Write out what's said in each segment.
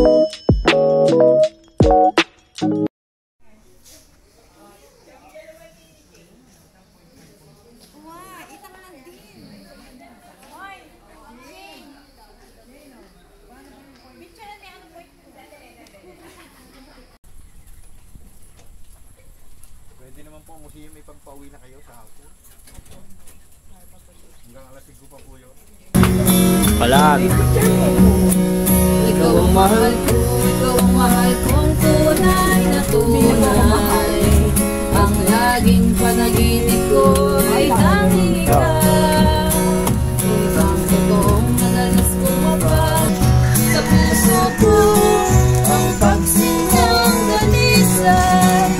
Pwede naman po museum, may pagpauwi na kayo sa hapon. Hanggang alas 5 pa po yun. Palag. Ikaw ang mahal ko, ikaw ang mahal kong tunay na tunay. Ang laging panaginip ko ay tanging ikaw. Ibang totoong madalas bumabag sa puso ko ang pagsinyang dalisay.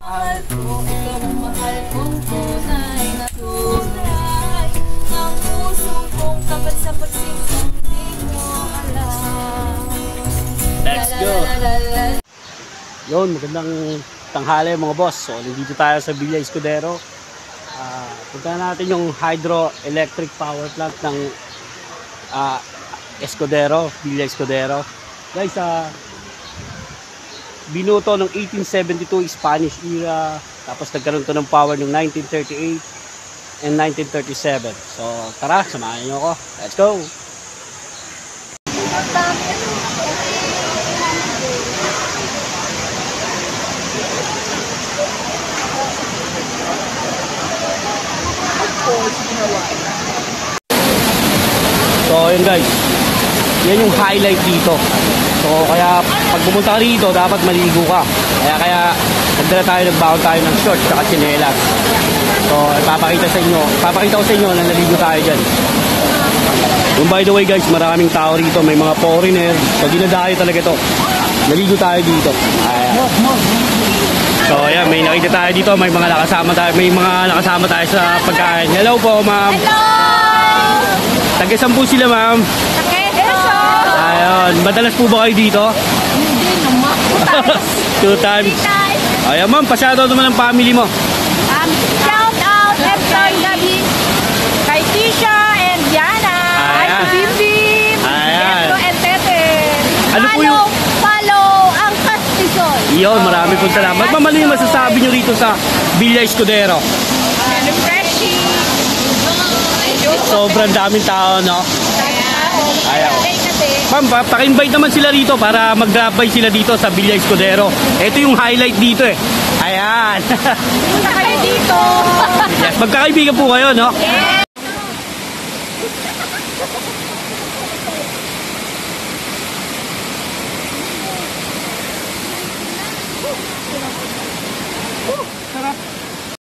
Mahal ko, ikaw ang mahal kong tunay na tunay. Ang puso kong kapag sa pagsinyang di mo alam. Let's go! Yun, magandang tanghali mga boss. So, nandito tayo sa Villa Escudero. Punta natin yung hydroelectric power plant ng Escudero, Villa Escudero. Guys, binuto ng 1872 Spanish era. Tapos nagkaroon to ng power ng 1938 and 1937. So, tara, samahan nyo ako. Let's go! So yun guys, yan yung highlight dito. So kaya pag pumunta ka rito dapat maligo ka. Kaya nagdala tayo, nagbaon tayo ng shorts at tsinelas. So ipapakita ko sa inyo na naligo tayo dyan. Yung by the way guys, maraming tao rito, may mga foreigner. So dinadayo talaga to. Naligo tayo dito. So ayan, may nakita tayo dito, may mga nakasama tayo sa pagkain. Hello po ma'am. Hello! Taga-saan po sila ma'am? Taga-Quezon! Ayun, madalas po ba kayo dito? Hindi naman. 2 times. Ayan ma'am, pa-shoutout naman ang family mo. Shout out Edgar Gabi kay Tisha and Diana. Hi to Bim Bim. Jetro and Tete. Ano po yung... Follow ang Castisoy. Yun, marami po salamat. Ma'am, ano yung masasabi nyo rito sa Villa Escudero? Refreshing. Sobrang daming tao, no? Ayaw. Ma'am, paki-invite naman sila rito para mag-drop by sila dito sa Villa Escudero. Ito yung highlight dito eh. Ayan. Punta kayo dito. Yes, magkakaibigan po kayo, no? Yes.